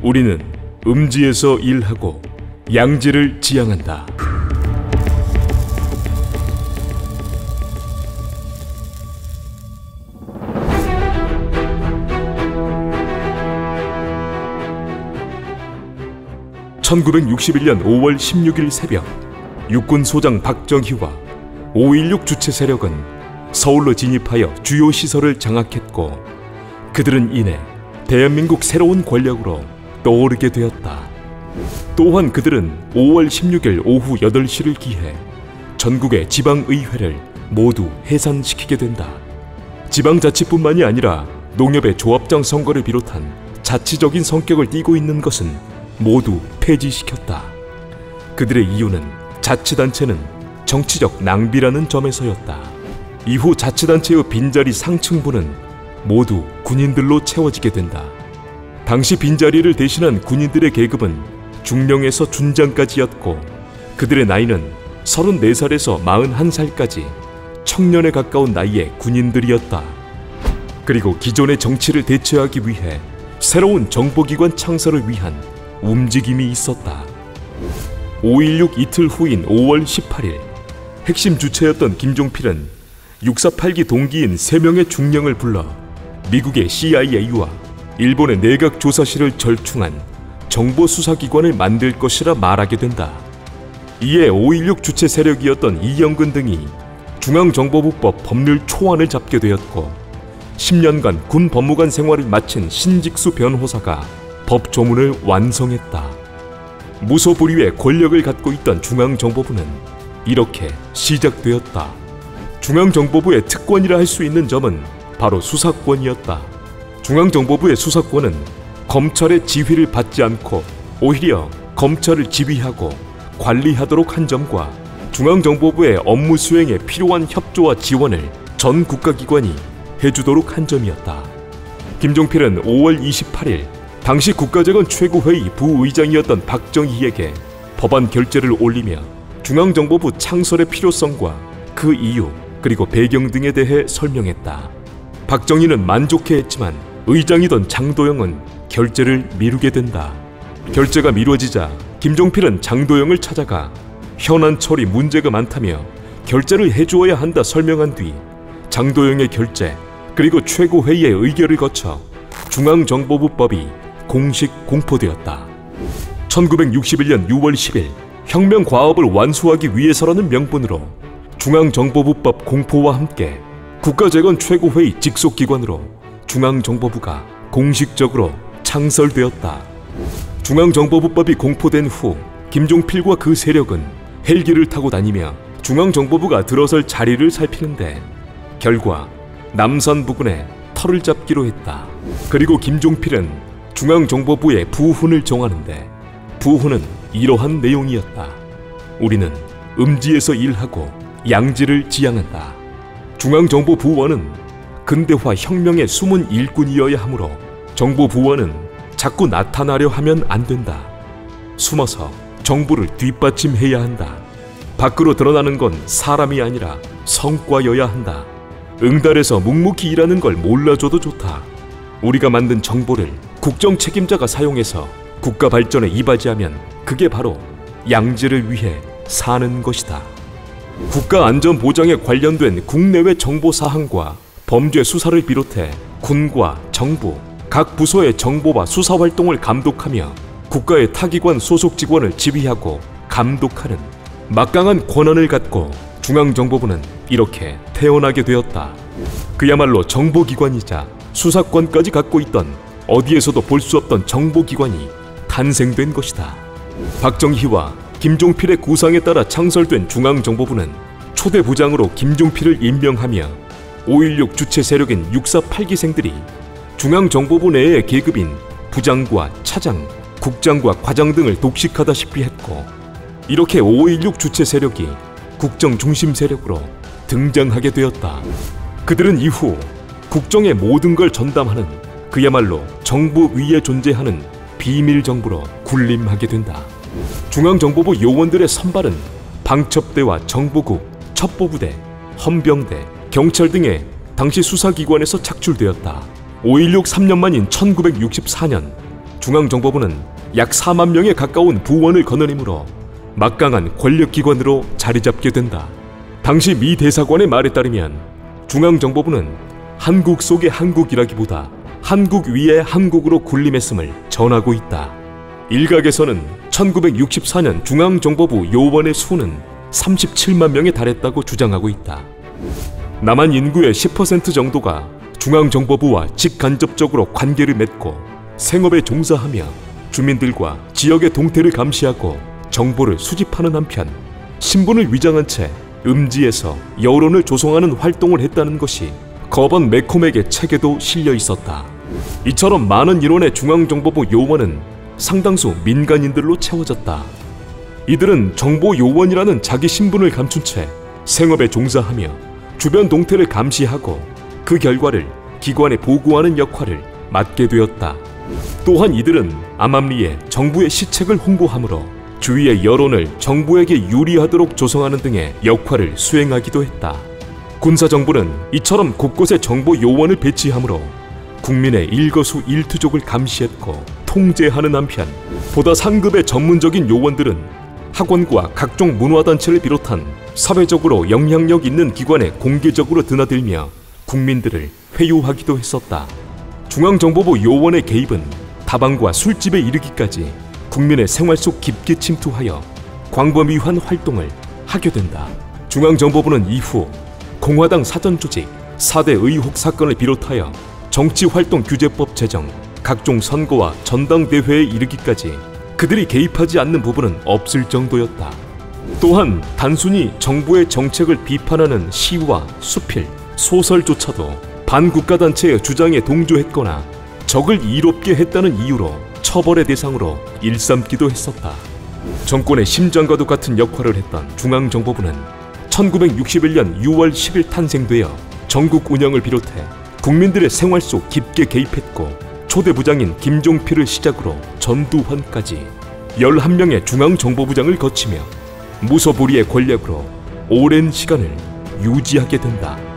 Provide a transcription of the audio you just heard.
우리는 음지에서 일하고 양지를 지향한다. (1961년 5월 16일) 새벽, 육군소장 박정희와 5.16 주체 세력은 서울로 진입하여 주요 시설을 장악했고, 그들은 이내 대한민국 새로운 권력으로 떠오르게 되었다. 또한 그들은 5월 16일 오후 8시를 기해 전국의 지방의회를 모두 해산시키게 된다. 지방자치뿐만이 아니라 농협의 조합장 선거를 비롯한 자치적인 성격을 띠고 있는 것은 모두 폐지시켰다. 그들의 이유는 자치단체는 정치적 낭비라는 점에서였다. 이후 자치단체의 빈자리 상층부는 모두 군인들로 채워지게 된다. 당시 빈자리를 대신한 군인들의 계급은 중령에서 준장까지였고, 그들의 나이는 34살에서 41살까지 청년에 가까운 나이의 군인들이었다. 그리고 기존의 정치를 대체하기 위해 새로운 정보기관 창설을 위한 움직임이 있었다. 5.16 이틀 후인 5월 18일, 핵심 주체였던 김종필은 648기 동기인 3명의 중령을 불러 미국의 CIA와 일본의 내각조사실을 절충한 정보수사기관을 만들 것이라 말하게 된다. 이에 5.16 주체 세력이었던 이영근 등이 중앙정보부법 법률 초안을 잡게 되었고, 10년간 군 법무관 생활을 마친 신직수 변호사가 법조문을 완성했다. 무소불위의 권력을 갖고 있던 중앙정보부는 이렇게 시작되었다. 중앙정보부의 특권이라 할 수 있는 점은 바로 수사권이었다. 중앙정보부의 수사권은 검찰의 지휘를 받지 않고 오히려 검찰을 지휘하고 관리하도록 한 점과 중앙정보부의 업무 수행에 필요한 협조와 지원을 전 국가기관이 해주도록 한 점이었다. 김종필은 5월 28일 당시 국가재건 최고회의 부의장이었던 박정희에게 법안 결재를 올리며 중앙정보부 창설의 필요성과 그 이유 그리고 배경 등에 대해 설명했다. 박정희는 만족해했지만 의장이던 장도영은 결재를 미루게 된다. 결재가 미뤄지자 김종필은 장도영을 찾아가 현안 처리 문제가 많다며 결재를 해주어야 한다 설명한 뒤 장도영의 결재 그리고 최고회의의 의결을 거쳐 중앙정보부법이 공식 공포되었다. 1961년 6월 10일 혁명과업을 완수하기 위해서라는 명분으로 중앙정보부법 공포와 함께 국가재건 최고회의 직속기관으로 중앙정보부가 공식적으로 창설되었다. 중앙정보부법이 공포된 후 김종필과 그 세력은 헬기를 타고 다니며 중앙정보부가 들어설 자리를 살피는데 결과 남산 부근에 터를 잡기로 했다. 그리고 김종필은 중앙정보부의 부훈을 정하는데 부훈은 이러한 내용이었다. 우리는 음지에서 일하고 양지를 지향한다. 중앙정보부원은 근대화 혁명의 숨은 일꾼이어야 하므로 정보부원은 자꾸 나타나려 하면 안 된다. 숨어서 정부를 뒷받침해야 한다. 밖으로 드러나는 건 사람이 아니라 성과여야 한다. 응달에서 묵묵히 일하는 걸 몰라줘도 좋다. 우리가 만든 정보를 국정 책임자가 사용해서 국가 발전에 이바지하면 그게 바로 양지를 위해 사는 것이다. 국가 안전 보장에 관련된 국내외 정보 사항과 범죄 수사를 비롯해 군과 정부, 각 부서의 정보와 수사 활동을 감독하며 국가의 타기관 소속 직원을 지휘하고 감독하는 막강한 권한을 갖고 중앙정보부는 이렇게 태어나게 되었다. 그야말로 정보기관이자 수사권까지 갖고 있던 어디에서도 볼 수 없던 정보기관이 탄생된 것이다. 박정희와 김종필의 구상에 따라 창설된 중앙정보부는 초대 부장으로 김종필을 임명하며 5.16 주체 세력인 648기생들이 중앙정보부 내의 계급인 부장과 차장, 국장과 과장 등을 독식하다시피 했고, 이렇게 5.16 주체 세력이 국정 중심 세력으로 등장하게 되었다. 그들은 이후 국정의 모든 걸 전담하는 그야말로 정부 위에 존재하는 비밀 정부로 군림하게 된다. 중앙정보부 요원들의 선발은 방첩대와 정보국, 첩보부대, 헌병대, 경찰 등의 당시 수사기관에서 착출되었다. 5.16 3년 만인 1964년 중앙정보부는 약 4만 명에 가까운 부원을 거느리므로 막강한 권력기관으로 자리잡게 된다. 당시 미 대사관의 말에 따르면 중앙정보부는 한국 속의 한국이라기보다 한국 위의 한국으로 군림했음을 전하고 있다. 일각에서는 1964년 중앙정보부 요원의 수는 37만 명에 달했다고 주장하고 있다. 남한 인구의 10% 정도가 중앙정보부와 직간접적으로 관계를 맺고 생업에 종사하며 주민들과 지역의 동태를 감시하고 정보를 수집하는 한편 신분을 위장한 채 음지에서 여론을 조성하는 활동을 했다는 것이 거번 매콤에게 책에도 실려 있었다. 이처럼 많은 인원의 중앙정보부 요원은 상당수 민간인들로 채워졌다. 이들은 정보 요원이라는 자기 신분을 감춘 채 생업에 종사하며 주변 동태를 감시하고 그 결과를 기관에 보고하는 역할을 맡게 되었다. 또한 이들은 암암리에 정부의 시책을 홍보하므로 주위의 여론을 정부에게 유리하도록 조성하는 등의 역할을 수행하기도 했다. 군사정부는 이처럼 곳곳에 정보 요원을 배치하므로 국민의 일거수일투족을 감시했고 통제하는 한편 보다 상급의 전문적인 요원들은 학원과 각종 문화단체를 비롯한 사회적으로 영향력 있는 기관에 공개적으로 드나들며 국민들을 회유하기도 했었다. 중앙정보부 요원의 개입은 다방과 술집에 이르기까지 국민의 생활 속 깊게 침투하여 광범위한 활동을 하게 된다. 중앙정보부는 이후 공화당 사전조직, 4대 의혹 사건을 비롯하여 정치활동규제법 제정, 각종 선거와 전당대회에 이르기까지 그들이 개입하지 않는 부분은 없을 정도였다. 또한 단순히 정부의 정책을 비판하는 시와 수필, 소설조차도 반국가단체의 주장에 동조했거나 적을 이롭게 했다는 이유로 처벌의 대상으로 일삼기도 했었다. 정권의 심장과도 같은 역할을 했던 중앙정보부는 1961년 6월 10일 탄생되어 전국 운영을 비롯해 국민들의 생활 속 깊게 개입했고 초대부장인 김종필을 시작으로 전두환까지 11명의 중앙정보부장을 거치며 무소불위의 권력으로 오랜 시간을 유지하게 된다.